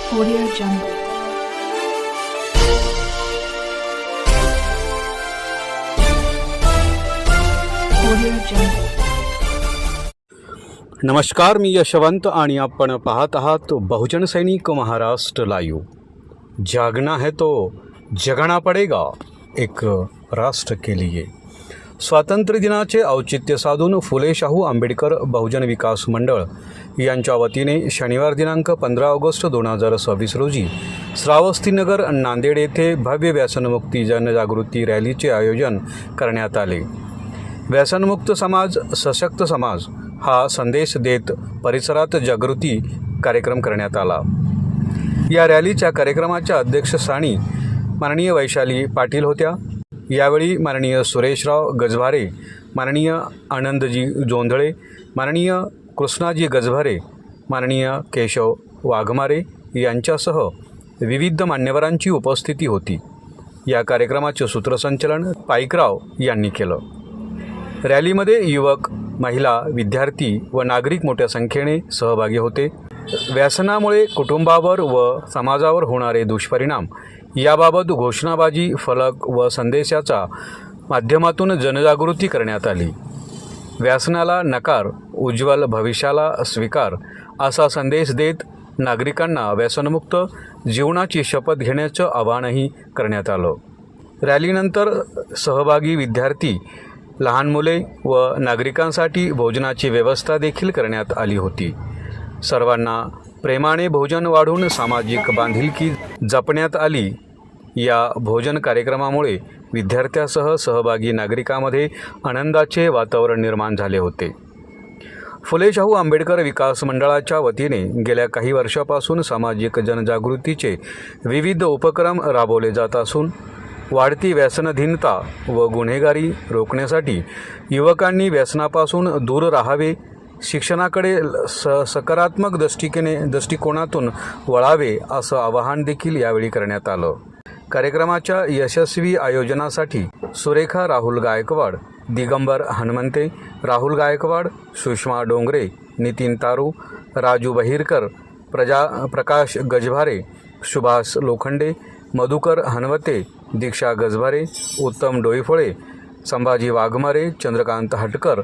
Audio Jungle. Audio Jungle. नमस्कार, मी यशवंत आणि आपण पाहत आहात बहुजन सैनिक महाराष्ट्र लाईव्ह। जागना है तो जगना पडेगा, एक राष्ट्र के लिए। स्वातंत्र्य दिनाचे औचित्य साधून फुले शाहू आंबेडकर बहुजन विकास मंडळ यांच्या वतीने शनिवार दिनांक 15 ऑगस्ट 2026 रोजी श्रावस्तीनगर नांदेड येथे भव्य व्यसनमुक्ती जनजागृती रॅलीचे आयोजन करण्यात आले। व्यसनमुक्त समाज सशक्त समाज हा संदेश देत परिसरात जागृती कार्यक्रम करण्यात आला। या रॅलीच्या कार्यक्रमाच्या अध्यक्षस्थानी माननीय वैशाली पाटील होत्या। यावेळी माननीय सुरेशराव गजभारे, माननीय आनंदजी जोंधळे, माननीय कृष्णाजी गजभारे, माननीय केशव वाघमारे यांच्यासह विविध मान्यवरांची उपस्थिती होती। या कार्यक्रमाचे सूत्रसंचालन पाईकराव यांनी केलं। रॅलीमध्ये युवक, महिला, विद्यार्थी व नागरिक मोठ्या संख्येने सहभागी होते। व्यसनामुळे कुटुंबावर व समाजावर होणारे दुष्परिणाम याबाबत घोषणाबाजी, फलक व संदेशाच्या माध्यमातून जनजागृती करण्यात आली। व्यसनाला नकार, उज्ज्वल भविष्याला स्वीकार असा संदेश देत नागरिकांना व्यसनमुक्त जीवनाची शपथ घेण्याचं आवाहनही करण्यात आलं। रॅलीनंतर सहभागी विद्यार्थी, लहान मुले व नागरिकांसाठी भोजनाची व्यवस्था देखील करण्यात आली होती। सर्वांना प्रेमाने भोजन वाढून सामाजिक बांधिलकी जपण्यात आली। या भोजन कार्यक्रमामुळे विद्यार्थ्यांसह सहभागी नागरिकांमध्ये आनंदाचे वातावरण निर्माण झाले होते। फुले शाहू आंबेडकर विकास मंडळाच्या वतीने गेल्या काही वर्षापासून सामाजिक जनजागृतीचे विविध उपक्रम राबवले जात असून वाढती व्यसनाधीनता व गुन्हेगारी रोखण्यासाठी युवकांनी व्यसनापासून दूर राहावे, शिक्षणाकडे सकारात्मक दृष्टिकोनातून वळावे असं आवाहन देखील यावेळी करण्यात आलं। कार्यक्रमाच्या यशस्वी आयोजनासाठी सुरेखा राहुल गायकवाड, दिगंबर हनुमंते, राहुल गायकवाड, सुषमा डोंगरे, नितीन तारू, राजू बहिरकर, प्रकाश गजभारे, सुभाष लोखंडे, मधुकर हनवते, दीक्षा गजभारे, उत्तम डोईफळे, संभाजी वाघमारे, चंद्रकांत हटकर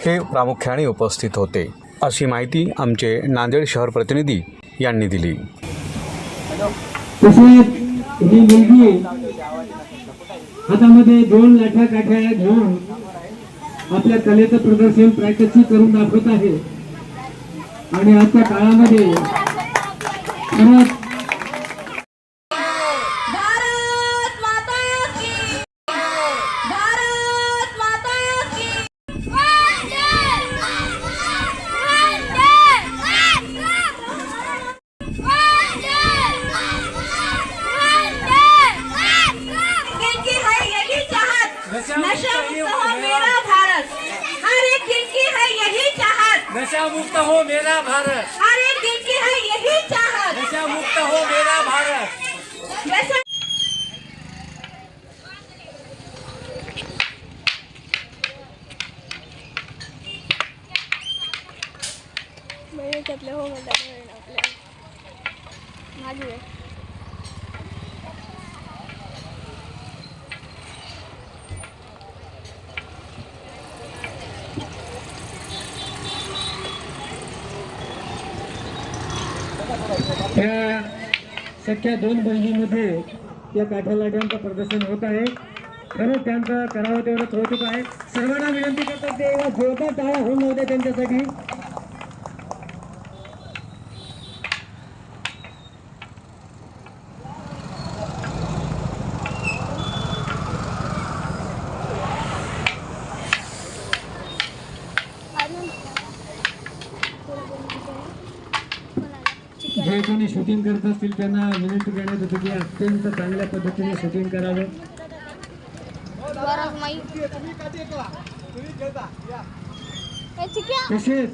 हे प्रामुख्याने उपस्थित होते, अशी माहिती आमचे नांदेड शहर प्रतिनिधी यांनी दिली। ही मुलगी हातामध्ये 2 लाठा काठ्या घेऊन आपल्या कलेचं प्रदर्शन प्रॅक्टिस करून दाखवत आहे आणि आजच्या काळामध्ये खरंच नशा मुक्त हो मेरा भारत, हर एक दिल की है यही चाहत। नशा मुक्त हो मेरा भारत। मेरे चपले हो गए माझी त्या सख्या 2 बहिणींमध्ये या काठ्या लाट्यांचं प्रदर्शन होत आहे। खरंच त्यांचं करावं तेवढं कौतुक आहे। सर्वांना विनंती करतात ते जोरदार टाळ्या होऊन होत्या त्यांच्यासाठी। जे कोणी शूटिंग करत असतील त्यांना विनंती करण्यात येते की अत्यंत चांगल्या पद्धतीने शूटिंग करावं। तसेच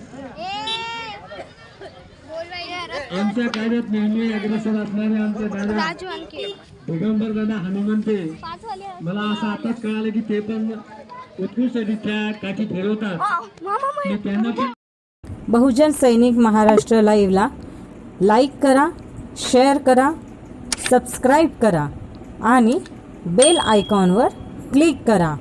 आमच्या कार्यात नेहमी अग्रेसर असणारे आमचे दादा दिगंबर दादा हनुमंते, मला असं आताच कळालं की ते पण उत्कृष्टरित्या काठी फिरवतात। त्यांना बहुजन सैनिक महाराष्ट्र लाईव्हला लाईक करा, शेअर करा, सबस्क्राईब करा आणि बेल आयकॉनवर क्लिक करा.